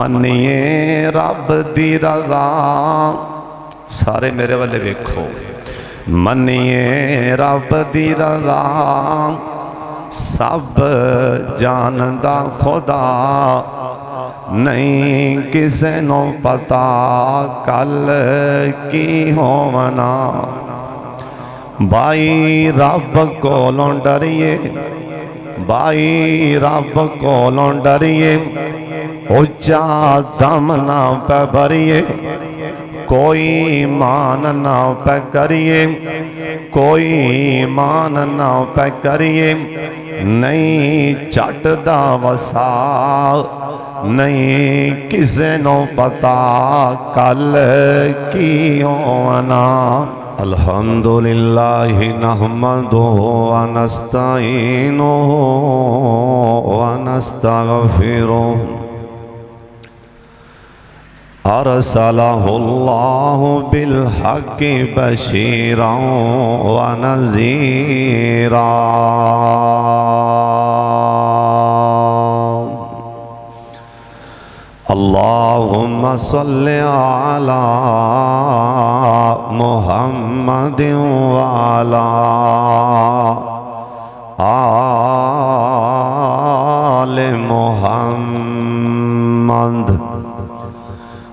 ਮੰਨੀਏ ਰੱਬ ਦੀ ਰਜ਼ਾ। ਸਾਰੇ ਮੇਰੇ ਵੱਲ ਵੇਖੋ। ਮੰਨੀਏ ਰੱਬ ਦੀ ਰਜ਼ਾ, ਸਭ ਜਾਣਦਾ ਖੁਦਾ। ਨਹੀਂ ਕਿਸੇ ਨੂੰ ਪਤਾ ਕੱਲ ਕੀ ਹੋਵਣਾ। ਬਾਈ ਰੱਬ ਕੋਲੋਂ ਡਰੀਏ, ਬਾਈ ਰੱਬ ਕੋਲੋਂ ਡਰੀਏ। ਉੱਚਾ ਦਮ ਨਾ ਪੈ ਭਰੀਏ, ਕੋਈ ਮਾਨ ਨਾ ਪੈ ਕਰੀਏ, ਕੋਈ ਮਾਨ ਨਾ ਪੈ ਕਰੀਏ। ਨਹੀਂ ਝੱਟ ਦਾ ਵਸਾ, ਨਹੀਂ ਕਿਸੇ ਨੂੰ ਪਤਾ ਕੱਲ ਕੀ ਹੋਣਾ। अल्हम्दुलिल्लाहि नहमदुहु व नस्तईनुहु व नस्तगफिरुहु। अरसलहुल्लाहु बिलहक्कि बशीरन व नज़ीरा। अल्लाहुम्मा सल्लि अला मुहम्मदिन व अला आले मुहम्मद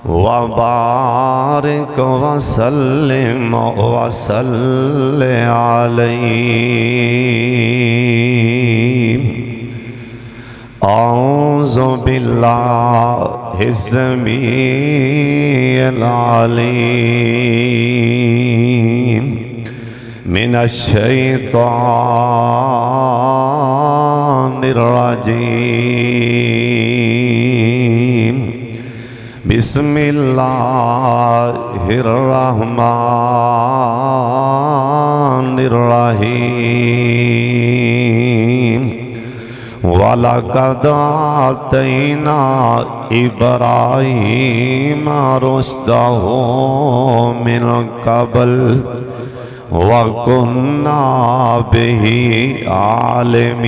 व बारिक व सल्लिम व सल्लि अलैहि। औज़ु बिल्लाहि समीइल अलीम मिनश शैतानिर रजीम। बिस्मिल्लाहिर रहमानिर रहीम। वलक़द आतैना इब्राहीम रुश्दहु मिन क़ब्ल व कुन्ना बिही आलिमीन।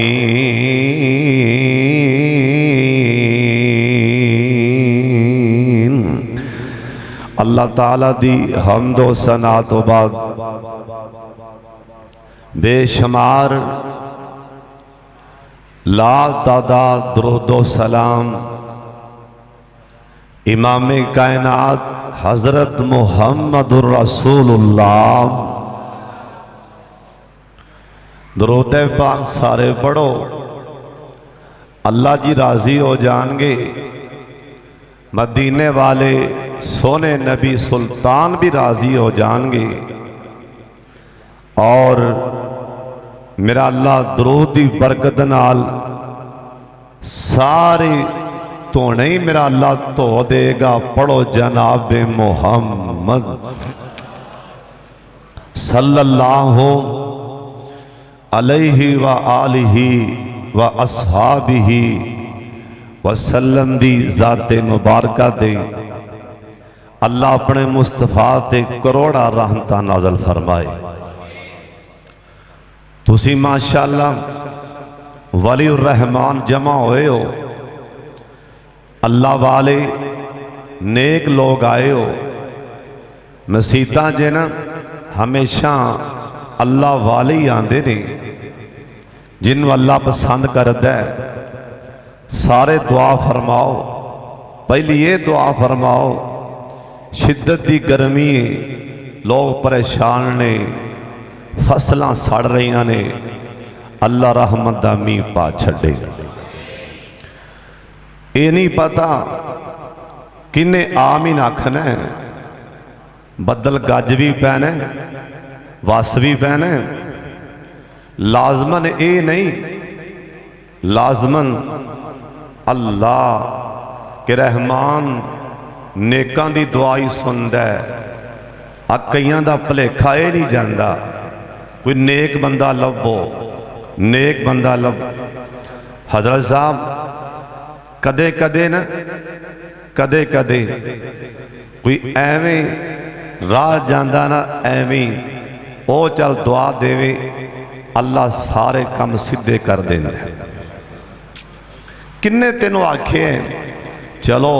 अल्लाह ताला दी हम्दो सना तो बाद बेशुमार ला तादाद दुरूदो सलाम इमाम कायनात हज़रत मुहम्मदुर रसूलुल्लाह। दुरूद पाक सारे पढ़ो, अल्लाह जी राज़ी हो जाएंगे। मदीने वाले सोने नबी सुल्तान भी राज़ी हो जाएंगे। और मेरा अल्लाह दरूद दी बरकत नाल सारे धोने ही मेरा अल्लाह धो देगा। पढ़ो जनाब मुहम्मद सल्लल्लाहु अलैहि व आलिहि व अस्हाबिहि वसल्लम दी ज़ाते मुबारका दे अल्लाह अपने मुस्तफा ते करोड़ा रहमतां नाज़िल फरमाए। तुसी माशाअल्लाह वलीउर रहमान जमा होए हो, अल्लाह वाले नेक लोग आए हो। मसीतां जे ना हमेशा अल्लाह वाले ही आंदे ने, जिन्हों अल्लाह पसंद करता है। सारे दुआ फरमाओ। पहली ये दुआ फरमाओ, शिद्दत दी गर्मी लोग परेशान ने, फसलां सड़ रही ने, अल्लाह रहमत दा मींह पा छड़े। ये नहीं पता किन्ने आमीन आखना है। बदल गज भी पैना, वस भी पैना। लाजमन ये नहीं, लाजमन अल्लाह के रहमान नेकां दी दुआ ही सुनदा है। कईयां दा भुलेखा ये नहीं जांदा। कोई नेक बंदा लभो, नेक बंदा लभ। हजरत साहब कदे कदे ना, कदे कदे कोई एवें राह जांदा ना, एवें ओ चल दुआ देवे, अल्लाह सारे काम सीधे कर देंदा। किन्ने तेनों आखे चलो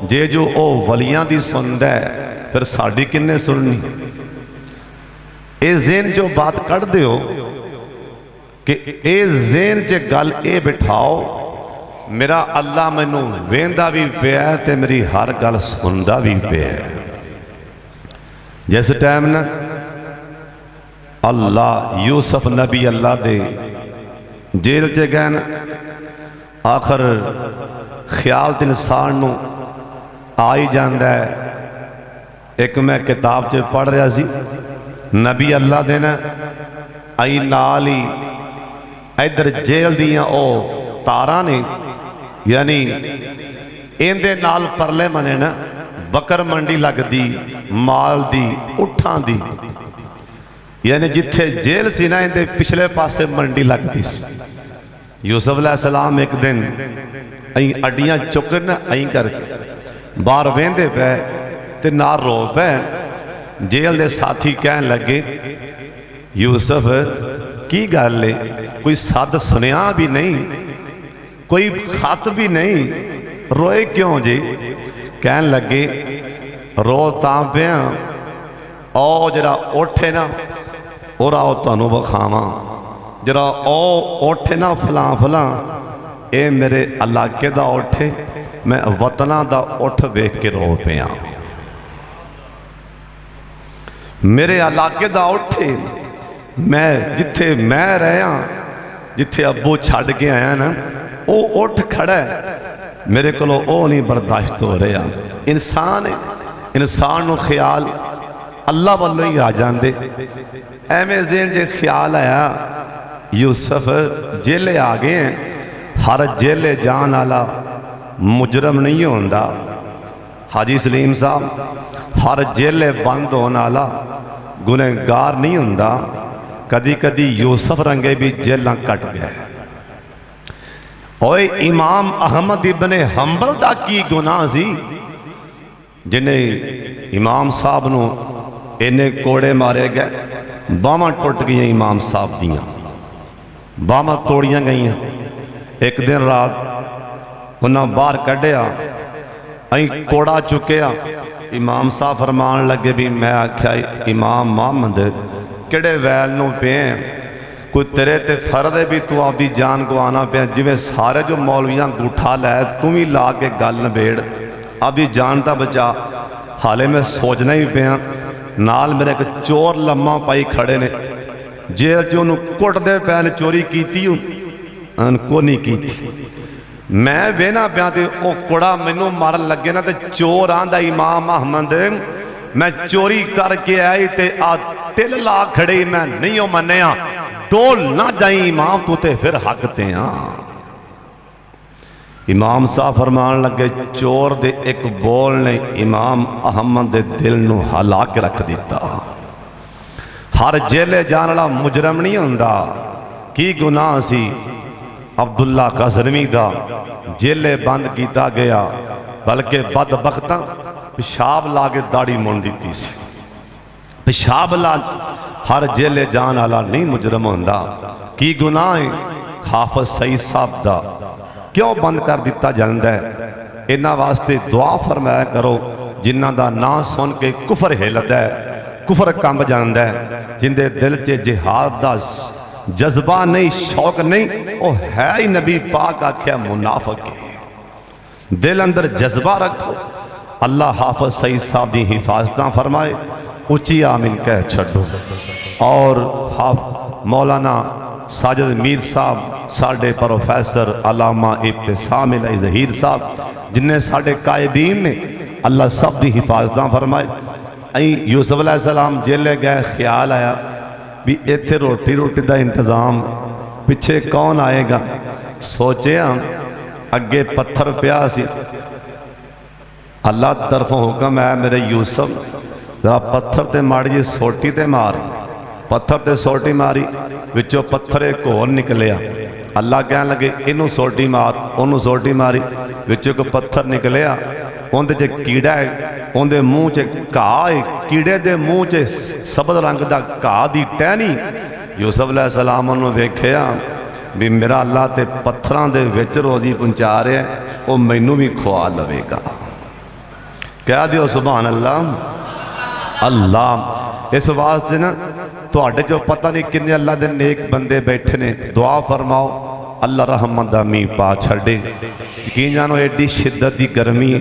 जे जो ओ वलियां दी सुनदा है फिर साडी किन्ने सुननी। इस ज़हन जो बात कढ़ दिओ कि इस ज़हन च गल ये बिठाओ मेरा अल्लाह मैनू वेंदा भी पिया ते मेरी हर गल सुनदा भी पिया। जिस टाइम ना अल्लाह यूसुफ नबी अल्लाह दे जेल च गए न, आखिर ख्याल तो इंसान नू आ ही जाता है। एक मैं किताब च पढ़ रहा सी नबी अल्लाह दे ना आई नाल ही इधर जेल दियां ओ तारा ने, यानी इहदे नाल परले मने ना बकर मंडी लगदी माल दी उठां दी, यानी जिथे जेल सी ना इहदे पिछले पासे मंडी लगती सी। यूसुफ अलैहिस्सलाम एक दिन अं अड्डियां चुक ना अं करके बाहर वेंदे पे ते नाल रो पे। जेल दे साथी कहन लगे यूसुफ की गल है, कोई सद सुनिया भी नहीं, कोई खत भी नहीं, रोए क्यों जी। कहन लगे रो तां पिया ओ जरा उठे ना और आओ तुहानू विखावां, जरा ओ उठे ना फलां फलां, ये मेरे इलाके दा उठे, मैं वतना दा उठ वेख के रो पिया। मेरे इलाके दा उठे, मैं जिथे मैं रहा जिथे अब्बू छड़ के आया ना वो उठ खड़ा है, मेरे को नहीं बर्दाश्त हो रहा। इंसान है, इंसान नू ख्याल अल्लाह वालों ही आ जाते। एवें ज़हन जे ख्याल आया यूसुफ जेले आ गए हैं। हर जेले जान वाला मुजरम नहीं होता। हाजी सलीम साहब हर जेले बंद होने वाला गुनहगार नहीं होता। कदी कदी यूसुफ रंगे भी जेलों कट गए। ओए इमाम अहमद इब्ने हंबल दा की गुनाह सी जिन्हें इमाम साहब नू इन्ने कोड़े मारे गए, बाहां टुट गई इमाम साहब दियां, बाहां तोड़ियां गई। एक दिन रात उन्हें बाहर कढ़िया, अं कोड़ा चुकया, इमाम साहब फरमान लगे भी मैं आख्या इमाम मोहम्मद किहड़े वैल नूं पे, कोई तेरे ते फर्ज है भी तू आपकी जान गवाना पे, जिवें सारे जो मौलवियां गूठा लै तू भी ला के गल नबेड़, आपकी जान तो बचा। हाले मैं सोचना ही पिया, नाल मेरे एक चोर लम्मा पाई खड़े ने, जेल च उन्होंने कुटदे पै ने, चोरी की को नहीं की। मैं वेहना पिया तो वह कुड़ा मैनू मारन लगे ना, तो चोर आंदा इमाम अहमद मैं चोरी करके आई ते आ तिल ला खड़े, मैं नहीं हो मन्निया, डोल ना जाई इमाम तू ते फिर हक ते हाँ। इमाम साहब फरमान लगे चोर दे एक बोल ने इमाम अहमद दे दिल नू हिला के रख दिता। हर जेले जाने वाला मुजरम नहीं होंदा। की गुनाह सी अब्दुल्ला गज़नवी दा जेले बंद किया गया, बल्कि बदबख्तां पेशाब ला के दाढ़ी मुन दी सी। पेशाब ला हर जेले जान वाला नहीं मुजरम होंदा। की गुनाह है हाफिज सईद साहब दा क्यों बंद कर दिता जाता है। इन्हां वास्ते दुआ फरमाया करो जिन्हां दा नाम सुन के कुफर हिलदा है, कुफर कंब जाता है। जिंदे दिल च जिहाद दा जज्बा नहीं, शौक नहीं, वह है ही नबी पाक आख्या मुनाफिक है। दिल अंदर जज्बा रखो। अल्लाह हाफिज सईद साहब की हिफाजत फरमाए, उची आमीन कह छो। और मौलाना साजिद मीर साहब साढ़े प्रोफैसर अलामा इब्तिसाम ज़हीर साहब जिन्हें साढ़े कायदीन ने, अल्लाह सब की हिफाजत फरमाए। अं यूसुफ अलैहिस्सलाम जेले गए, ख्याल आया भी इत्थे रोटी रोटी का इंतज़ाम पिछे कौन आएगा। सोचिया अगे पत्थर पिया सी, अल्लाह तरफों हुक्म है मेरे यूसुफ जरा पत्थर ते माड़ी जी सोटी ते मार। पत्थर ते सोटी मारी, विचों पत्थर एक होर निकलिया। अल्लाह कह लगे इनू सोटी मार, उन्होंने सोटी मारी, विचों को पत्थर निकलिया, उहदे च कीड़ा है, उहदे मूँह च घाह है, कीड़े दे मूँह च सबज रंग का घाह की टहनी। यूसुफ अलैहिस्सलाम उन्होंने वेख्या भी मेरा अल्लाह ते पत्थरां दे विच रोजी पहुँचा रहा है। वो मैनू भी खुआ लवेगा। कह दियो सुभान अल्लाह। अल्लाह इस वास्ते ना तुहाडे चो पता नहीं किन्ने अल्लाह दे नेक बंदे बैठे ने, दुआ फरमाओ अल्लाह रहमत दा मींह पा छड़े। यकीन जानो एडी शिद्दत की गर्मी,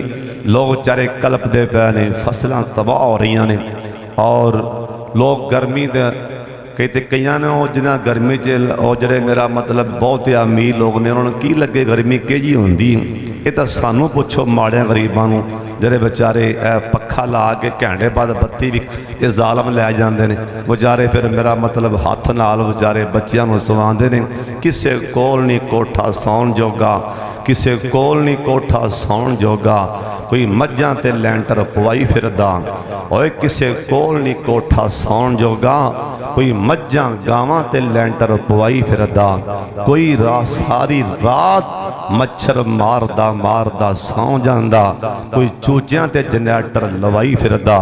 लोग बेचारे कलपदे पे ने, फसलां तबाह हो रही ने, और लोग गर्मी दे कहते कई ने वो जिन्हें गर्मी च जड़े मेरा मतलब बहुत ही अमीर लोग ने उन्होंने की लगे गर्मी किही होंदी। ये तो सानू पुछो माड़िया गरीबां नूं ਜਿਹੜੇ बेचारे पखा ला के घंटे बाद बत्ती भी ये जालम लै जाते हैं बेचारे। फिर मेरा मतलब हथ नाल बेचारे बच्चों को सवाते हैं। किसी कोल नहीं कोठा सौन जोगा, किसी कोल नहीं कोठा सौन जोगा, कोई मझां ते लैंटर पवाई फिरदा, और किसी कोल नहीं कोठा सौन जोगा, कोई मझां गावां ते लैंटर पवाई फिरदा, कोई सारी रात मच्छर मारदा मारदा सौ जांदा, कोई चूचियां ते जनरेटर लवाई फिरदा।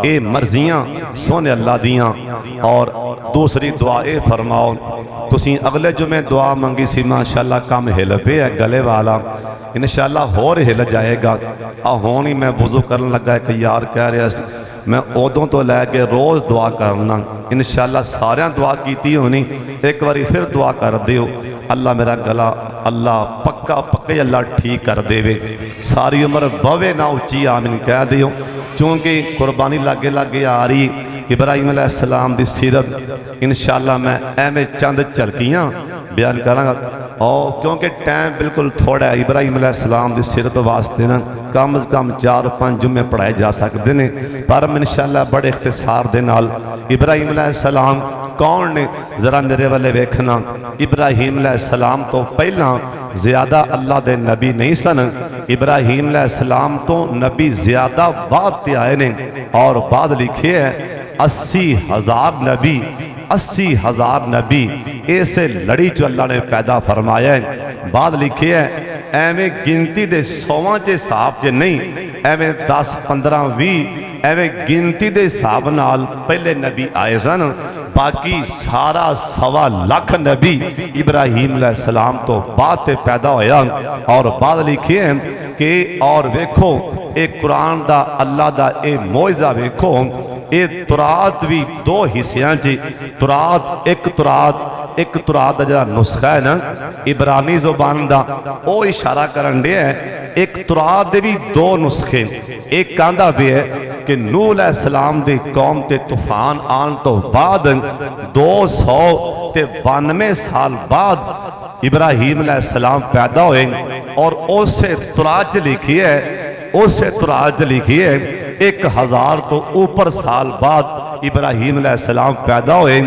ये मर्जियां सोने अल्लाह दियां। और दूसरी दुआ ये फरमाओ, तुसीं अगले जुमे दुआ मंगी सी, माशाअल्लाह काम हिल पे है गले वाला, इंशाअल्लाह होर हिल जाएगा। आ हुण ही मैं वुज़ू करन लगा, एक यार कह रहा सी मैं उदों तो लैके रोज़ दुआ करना, इंशाअल्लाह सारियां दुआ कीती होनी, एक बारी फिर दुआ कर दियो अल्लाह मेरा गला अल्लाह पक्का पक्का अल्लाह ठीक कर देवे, सारी उम्र बवे ना उच्ची आमीन कह दियो। क्योंकि कुर्बानी लागे लागे आ रही, इब्राहिम अलैहिस्सलाम दी सीरत इंशाअल्लाह मैं एवें चंद झलकियां बयान करांगा, और क्योंकि टाइम बिल्कुल थोड़ा है। इब्राहिम अलैहिस्सलाम दी सीरत वास्ते ना कम से कम 4-5 जुम्मे पढ़ाए जा सकते हैं, पर इंशाअल्लाह बड़े इख्तिसार दे नाल इब्राहिम अलैहिस्सलाम कौन ने जरा मेरे वाले वेखना। इब्राहिम अलैहिस्सलाम तो पहला ज़्यादा अल्लाह दे नबी नहीं सन, इब्राहिम अलैहिस्सलाम तो नबी ज़्यादा बाद ते आए ने, और बाद लिखे है 80,000 नबी, 80,000 नबी ऐसे लड़ी चो अल्लाह ने पैदा फरमाया है। बाद लिखे है एवें गिनती दे 100 के हिसाब से नहीं, एवें 10, 15, 20 एवें गिनती के हिसाब नाल पहले नबी आए सन, बाकी सारा 1.25 लाख नबी इब्राहिम अलैहिस्सलाम तो बाद ते पैदा होया। और बाद लिखे है कि और वेखो एक कुरान दा अल्लाह दा ए मोइज़ा वेखो, ये तुरात भी 2 हिस्सों च, तुरात एक तुरात का जो नुस्खा है ना इबरानी जुबान का, वो इशारा करन दिया है एक तुरात के भी 2 नुस्खे। एक कहता भी है कि नूह अलैहिस्सलाम दी कौम ते तूफान आन तो बाद 292 साल बाद इब्राहिम अलैहिस्सलाम पैदा हुए, और उसे तुरात लिखी है, उसे तुरात लिखी है 1000 तो ऊपर साल बाद इब्राहिम अलैहिस्सलाम पैदा हुए।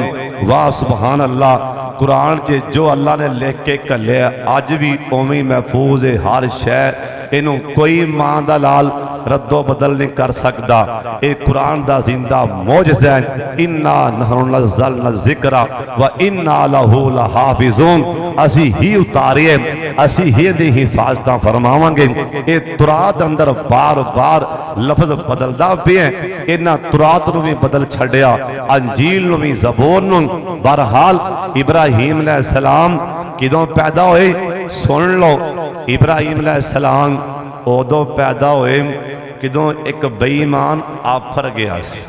वाह सुभान अल्लाह, कुरान च जो अल्लाह ने लिख के घल्ले अज भी उवें महफूज है हर शह, इनू कोई मां दा लाल रद्दो बदल नहीं कर सकता। ये कुरान दा जिंदा मौजज़ा है। इन्ना नहनु नज़्ज़लना ज़िक्रा व इन्ना लहू लहाफ़िज़ून, असी ही उतारिए, असी ही दी हिफाजत फरमावांगे। ये तुरात अंदर बार बार लफ्ज बदलदा पे है, इन्हां तुरात नूं भी बदल छड्डिया, अंजील नूं भी, ज़बूर नूं। बहरहाल इब्राहिम अलैहिस्सलाम किदों पैदा होए सुन लो। इब्राहिम अलैहिस्सलाम उदों पैदा होए किदों एक बेईमान आफर गया सी,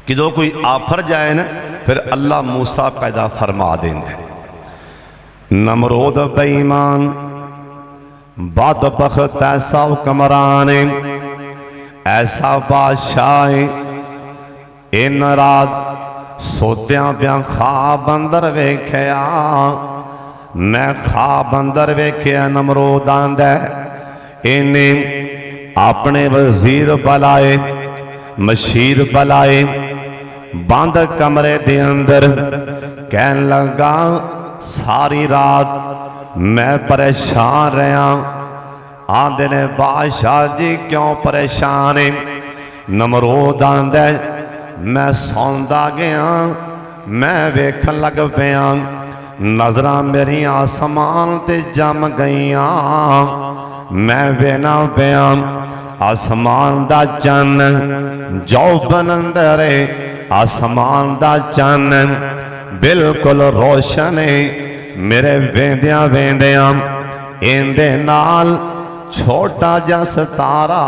किदों कोई आफर जाए ना फिर अल्लाह मूसा पैदा फरमा देंदे। नमरूद बेईमान बदबख्त ऐसा हुक्मरान ऐसा बादशाह इन रात सोत्या प्या ख्वाब अंदर वेख्या, मैं ख्वाब अंदर वेख्या नमरूद आंदा इन्हें अपने वजीर बुलाए, मशीर बुलाए, बंद कमरे दे अंदर कहन लगा सारी रात मैं परेशान रहा। आंदे ने बादशाह जी क्यों परेशान है? नमरूद आंदा मैं सौंदा गया, मैं वेखन लग पिया, नजरां मेरी आसमान ते जम गईयां, मैं वेना पिया आसमान दा चन्न जो बनंदर आसमान दा चन्न बिल्कुल रोशन है। मेरे वेंदिया वेंदिया इहदे नाल छोटा जा सितारा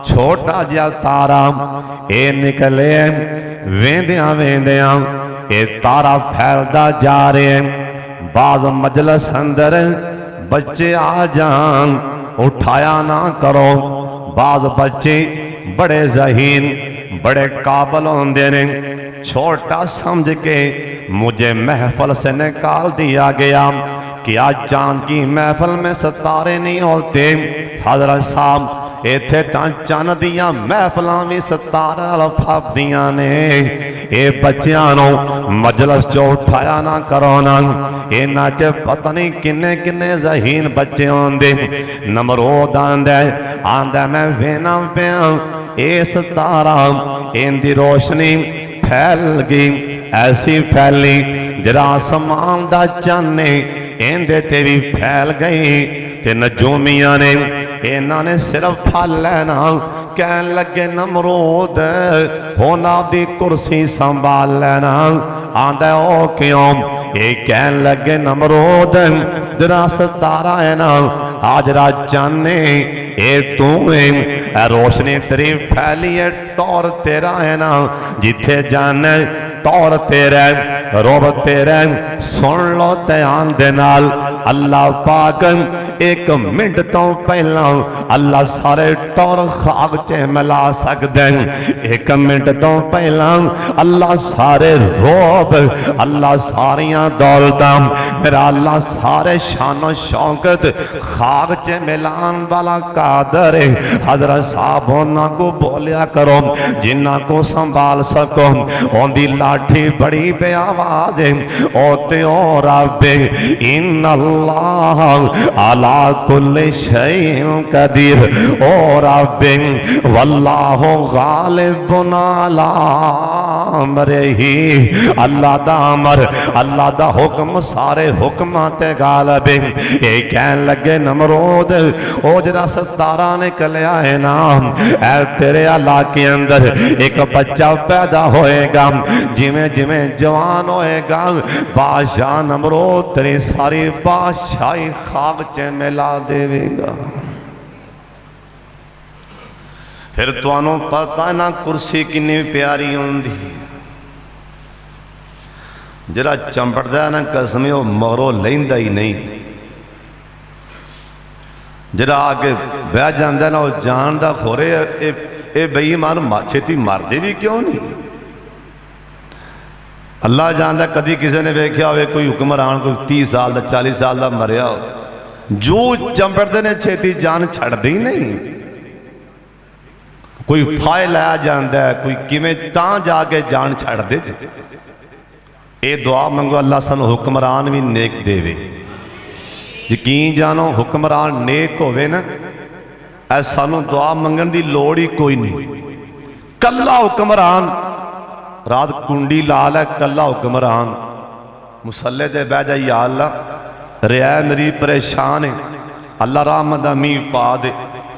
छोटा जा तारा ए निकले वेंदियां वेंदियां ए तारा फैलदा जा रहे। बाज मजलस अंदर बच्चे आ जान उठाया ना करो। बाज बच्चे बड़े ज़हीन बड़े काबिल होंदे ने, छोटा समझ के मुझे महफल से निकाल दिया गया कि आज चांद की महफल में सितारे नहीं होते। हज़रत साहब इत्थे तां चन्न दियां महफलां भी सितारे नाल फबदियां ने। ये बच्चियां नूं मजलस चो उठाया ना करो ना। इन्हां च पता नहीं किन्ने किन्ने ज़हीन बच्चे होंदे। नमरूद आंदा मैं वेना पिया ये सितारा इनदी रोशनी फैल गई, ऐसी फैली जरा आसमान दा चन्न इहदे ते भी फैल गई। ते नजूमियां ने इन्हां ने सिर्फ फल लेना। कहन लगे नमरूद होना दी कुर्सी संभाल लेना। आंदा ओ क्यों? ये कहन लगे नमरूद जरा सितारा है ना, आज रात चन्ने ए तू है, रोशनी तेरी फैली है, टौर तेरा है ना, जिथे जाने टौर तेरा रोब तेरा। सुन लो ध्यान दे नाल अल्लाह पाक एक मिनट तो पहला अल्लाह सारे टौर खाक च मिला सकते हैं। एक मिनट तो पहला अल्लाह सारे रोब अल्लाह सारिया दौलतां मेरा अल्लाह सारे शानो शौकत खाक च मिलान वाला कादर है। हज़रत साहब उन्हां को बोलिया करो जिन्हां को संभाल सको। उनकी लाठी बड़ी बेआवाज है ओते ओ रब इन अल्लाह अला कुल्ले शैइन कदीर ओ रब वल्लाहु गालिबुन अला अमरिही। अल्लाह दा अमर अल्लाह दा हुक्म सारे हुक्मां ते गालिब है। ये कहन लगे नमरूद ओ जरा सितारा निकलिया है ना, ऐ तेरे इलाके अंदर एक बच्चा पैदा होएगा, जिमें जिमें जवान होएगा बादशाह नमरूद तेरी सारी बादशाही खाक च मिला देवेगा। फिर तुहानू पता ना कुर्सी कितनी प्यारी होंदी। जरा चंपड़दा ना कसम वो मगरों लैंदा ही नहीं। जरा आके बह जाता ना वो जानदा खोरे ये बेईमान छेती मरदे भी क्यों नहीं। अल्लाह जानता कदी किसी ने वेख्या हो कोई हुक्मरान कोई 30 साल का 40 साल का मरिया हो, जो चंपड़ते ने छेती जान छड़ती नहीं। कोई फाय लाया जाता है, कोई किमें तां जाके जान छड़ दे। ये दुआ मंगो अल्लाह सानू हुक्मरान भी नेक देवे। यकीन जानो हुक्मरान नेक होवे ना, ऐ सानू दुआ मंगन की लोड़ ही कोई नहीं। कल्ला हुक्मरान रात कुंडी ला लै, कल्ला हुक्मरान मुसल्ले ते बह जा, या अल्लाह रिया मेरी परेशान है, अल्लाह रहमत दा मींह पा दे।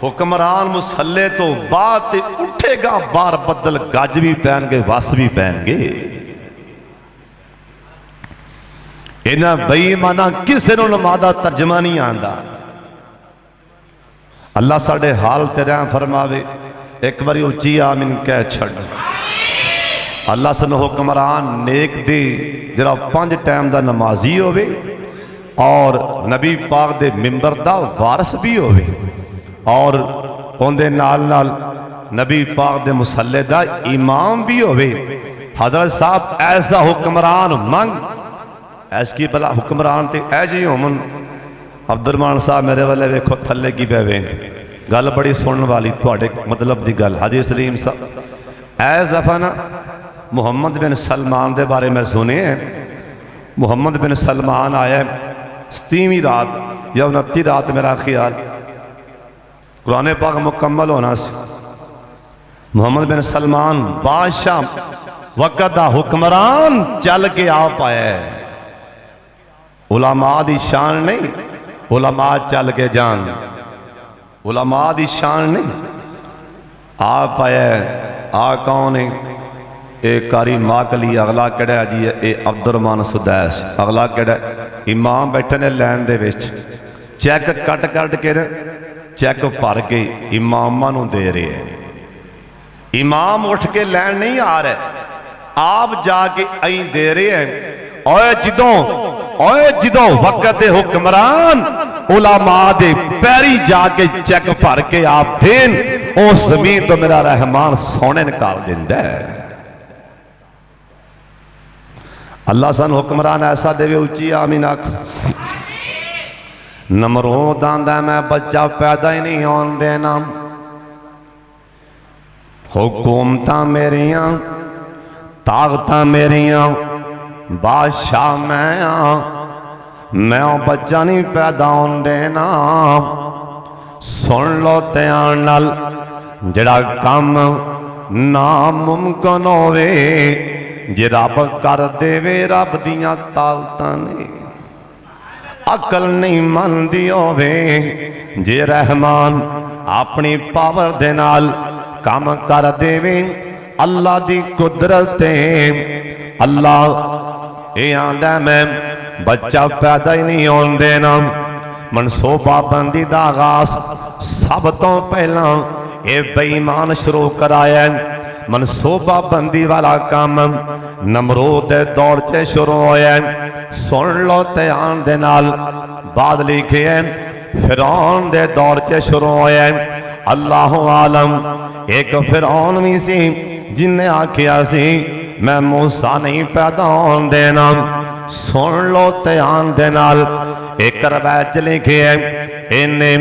हुक्मरान मुसल्ले तो बाद उठेगा बार बदल गज भी पैणगे वस भी पैणगे। इन्हां बेईमाना किसी नूं नमाज़ दा तर्जमा नहीं आंदा। अल्लाह साडे हाल ते रहम फरमावे। एक बारी उच्ची आमीन कह छड़। अल्लाह सन हुक्मरान नेक दे जरा 5 टाइम का नमाजी होवे और नबी पाक दे मिंबर दा वारस भी होवे और उनदे नाल नाल नबी पाक दे मुसल्ले दा इमाम भी होवे। हज़रत साहब ऐसा हुक्मरान मंग ऐसकी भला हुक्मरान ते ऐजे होमन। अब्दुरमान साहब मेरे वाले वेखो थले की पै गल बड़ी सुनने वाली थोड़े मतलब की गल। हाजी सलीम साहब ऐस दफा ना मुहम्मद बिन सलमान के बारे में सुने। मुहम्मद बिन सलमान आया 27वीं रात या 29 रात मेरा ख्याल कुरान पाक मुकम्मल होना सी। मुहम्मद बिन सलमान बादशाह वक़्त दा हुक्मरान चल के आ पाया। उलमा दी शान नहीं, उलमा चल के जान। उलमा दी शान नहीं, आ पाया। आ कौन है? एक कारी माकली। अगला केड़ा जी? ये अब्दुरमान सुदैस। अगला केड़ा? इमाम बैठे ने लैन दे विच। चैक कट कट के चैक भर के इमामां नूं दे रहे हैं। इमाम उठ के लैन नहीं आ रहे, आप जाके अं दे रहे हैं। ओए जिदों वक्त दे हुक्मरान उलामा दे पैरी जाके चैक भर के आप देन, उस जमीन तो मेरा रहमान सोने निकाल देंदा है। अल्लाह सन हुक्मरान ऐसा देवे, उच्ची आमीन आख। नमरूद आंदा मैं बच्चा पैदा ही नहीं होन देना, हुकूमतां मेरियां ताकतां मेरियां, बादशाह मैं बच्चा नहीं पैदा होन देना। सुन लो ध्यान नाल, जड़ा काम नामुमकिन होवे जे रब कर देवे, रब दियां ताकतां ने। अकल नहीं मनदी होवे जे रहमान अपनी पावर दे नाल काम कर देवे, अल्लाह दी कुदरत अल्लाह ये आंदा मैं बच्चा पैदा ही नहीं होन देना। मनसूबा बंदी दा आगाज सब तो पहला ये बेईमान शुरू कराया। मनसूबा बंदी वाला काम नमरूद दे दौर च शुरू होया। सुन लो ध्यान दे नाल, बाद लिखे फिरौन दे दौर च शुरू होया। अल्लाह आलम एक फिरौन भी सी जिन्हें आखिया सी मैं मूसा नहीं पैदा होन देना। सुन लो ध्यान दे नाल, एक रवायत लिखे इन्हें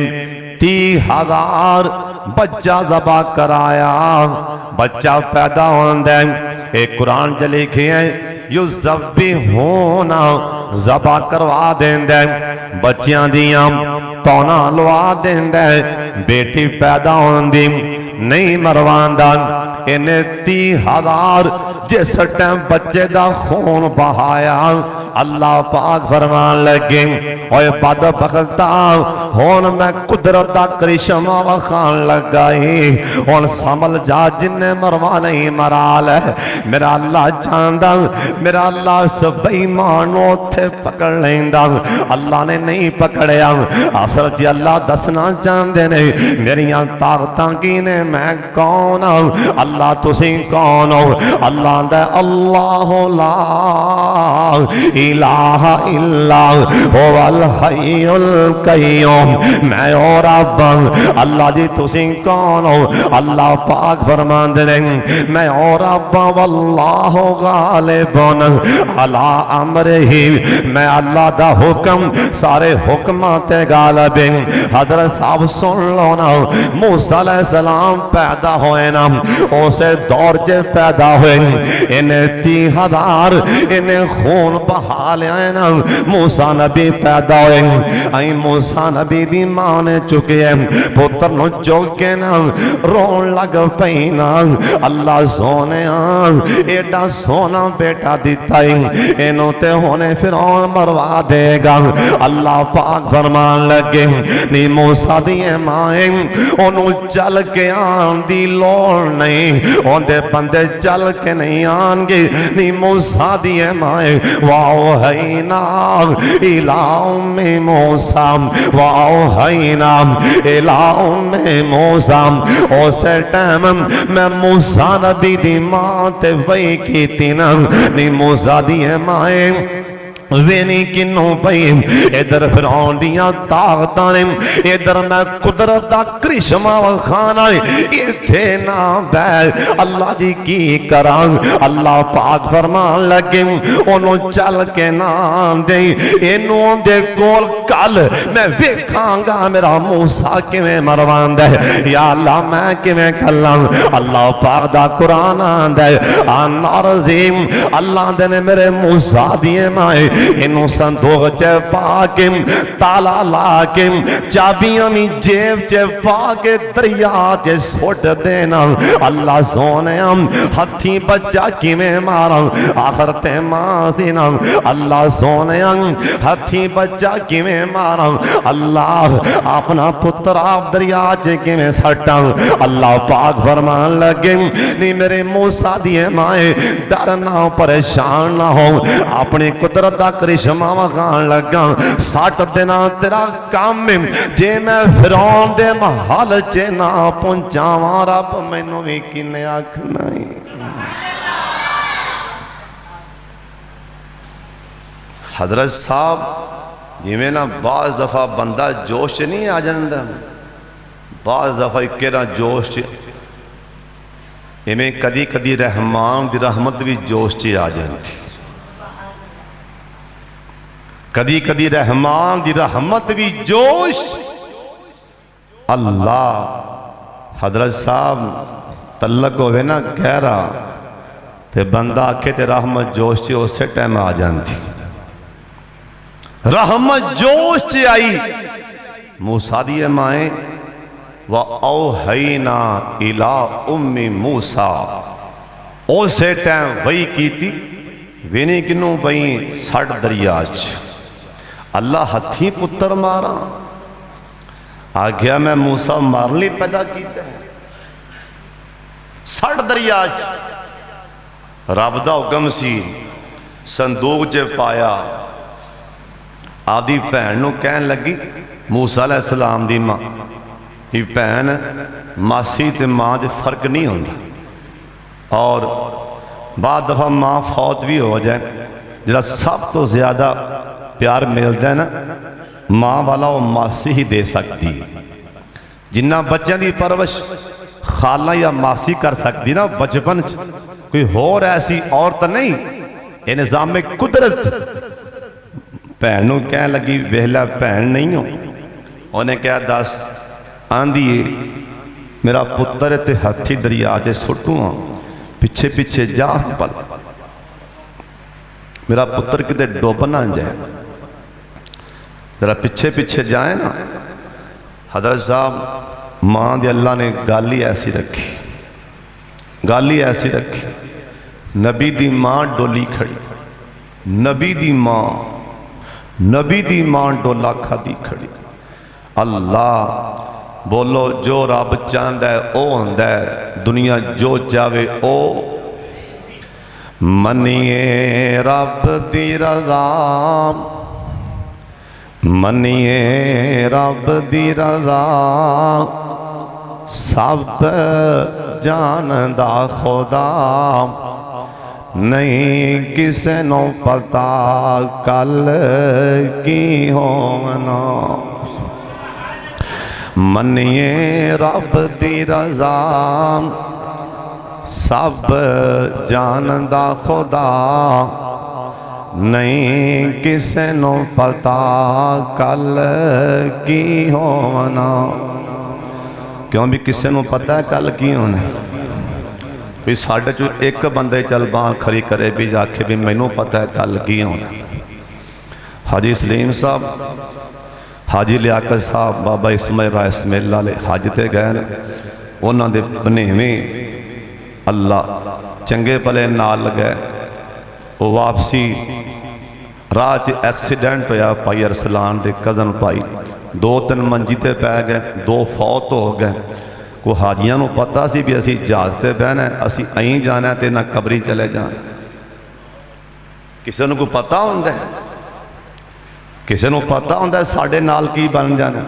30,000 बच्चा ज़बा कराया, बच्चा पैदा होंदा। एक कुरान च लिखे युज़ब्बिहूना ज़बा करवा देंदा, बच्चियां दियां तौना लवा देंदा। बेटी पैदा होंदी नहीं मरवांदा। इन्हें 30,000 जिस टाइम बच्चे दा खून बहाया, अल्लाह पाक फरमान लगे ओए बदबख्ता हुण मैं कुदरत दा करिश्मा वखान लगा ही। हुण समझ जा जिन्ने मरवा नहीं मरा ले। मेरा अल्लाह जानदा, मेरा अल्लाह सब बेईमान उत्थे पकड़ लेंदा। अल्लाह ने नहीं पकड़िया। असल जी अल्लाह दसना चाहते ने मेरियां ताकतां की ने, मैं कौन हूं, अल्लाह तुसी कौन हो। अल्लाह दा अल्लाह ला इलाहा इल्ला हुवल हय्युल कय्यूम, मैं और रब। अल्लाह जी तुसी कौन हो। अल्लाह पाक फरमांदे ने मैं और रब वल्लाहु गालिबुन अला अमरिही, मैं अल्लाह दा हुक्म सारे हुक्मां ते गालिब। हजरत साहब सुन लो ना, मूसा अलैहिस्सलाम पैदा होए ना उसे दौर च पैदा हुए। इन्हें 30,000 इन्हें खून बहा लिया ना। मूसा नबी पैदा हुए, आई मूसा नबी दी मां ने चुके पुत्र नु चुक के ना रोन लग पई ना। अल्लाह सोने एडा सोना बेटा दिता इनू ते होने फिर मरवा देगा। अल्लाह पाक फरमान लगे नी मूसा दी मां ओनू चल के आन दी लोड़ नहीं, ओंदे बंदे चल के नहीं आनगे। नी मूसा दी मां वाओ है ना इलाओ में मूसा, वाओ है ना इलाओ में मूसा। उस टाइम मैं मूसा नबी दी मां ते वही कीती ना। नी मूसा दी मां वेनी किन्नू पई, इधर फिरौन दियां ताकतां ने, इधर मैं कुदरत दा करिश्मा वखाना इत्थे ना बैठ। अल्लाह जी की करां। अल्लाह पाक फरमान लगे ओनू चल के ना दे, इनू दे कोल कल मैं वेखांगा मेरा मूसा किवें मरवांदा है। या अल्लाह मैं किवें कल्लां। अल्लाह पाक दा कुरान आंदा है अनरजीम, अल्लाह दे ने मेरे मूसा दिए माए इनू संदूक च पा के ताला ला के चाबियां भी जेब च पा के दरिया च सुट देना। अल्लाह सोने हथी बच्चा किवें मारा, आखिर ते मां सी ना। अल्लाह सोने हथी बच्चा किवें मारा, अल्लाह अपना पुत्र आप दरिया च किवें सटा। अल्लाह पाक फरमान लगे नी मेरे मूसा दिए माए डर ना परेशान ना हो, अपनी कुदरत का करिश्मा विखाण लगा। 60 दिन तेरा काम जे मैं फिरौन दे महल च ना पहुंचावा, रब मैनू भी किने आखना है। हजरत साहब जिमें ना बाज़ दफ़ा बंदा जोश च नहीं आ जाता, बाज़ दफ़ा इक्के ना जोश च, इवें कदी कदी रहमान की रहमत भी जोश च आ जाती, कदी कदी रहमान की रहमत भी जोश। अल्लाह हजरत साहब तलक होवे ना गहरा ते बंदा आखे ते रहमत जोश च उस टाइम आ जाती। रहमत जोश च आई। मूसा दी माए व औहैना इला उम्मी मूसा, उस टाइम वही कीती विनी किनू पई 60 दरिया च। अल्लाह हथी पुत्र मारा, आ गया मैं मूसा मारन लई पैदा किया। 60 दरिया च रब दा हुक्म सी, संदूक च पाया। आदि भैन नूं कहन लगी, मूसा अलैहिस्सलाम दी मां कि भैन मासी ते मां च फर्क नहीं होंदा, और बाद दफा मां फौत भी हो जाए, जिहड़ा सब तो ज़्यादा प्यार मिलता है ना मां वाला, वो मासी ही दे सकती है। जिन्ना बच्चों की परवरिश खाला या मासी कर सकती ना बचपन कोई होर ऐसी औरत नहीं। ये निज़ाम कुदरत। भैन नूं कहन लगी वेला भैन नहीं हो, उन्हें कहा दस, आंधी मेरा पुत्र ते हाथी दरिया च सुटू, पिछे पिछे जा पल, मेरा पुत्र किते डुब ना जाए, जरा पिछे पिछे जाए ना। हजरत साहब मां दे अल्लाह ने गल ही ऐसी रखी, गल ही ऐसी रखी। नबी दी मां डोली खड़ी, नबी दी मां, नबी दी मां डोला खादी खड़ी। अल्लाह बोलो जो रब चाहता है वो होंदा है, दुनिया जो चाहे ओ। मनिए रब दी रज़ा, मनिए रब दी रज़ा, सब जानदा खुदा, नहीं किसे नो पता कल की होना। मनिए रब दी रज़ा, सब जानदा खुदा, नहीं किसे नो पता कल की होना। क्यों भी किसे नो पता है कल की होना। भी साढ़े चो एक बंदे चल बांह खड़ी करे भी आखे भी मैनू पता है कल की होना। हाजी सलीम साहब, हाजी लियाकत साहब, बाबा इस्माइल इस्माइल वाले हज ते गए, उन्होंने भनेवें अल्लाह चंगे भले नाल गए। वो वापसी राह च एक्सीडेंट होया, भाई अरसलान दे कज़न भाई 2-3 मंजी ते पै गए, 2 फौत हो गए। को हाजियां नूं पता सी भी असी जहाज ते बहना है, असी अं जाना ते ना कबरी चले जाना। किसी नूं कोई पता हुंदा है, किसी नूं पता हुंदा है साडे नाल की बन जाना।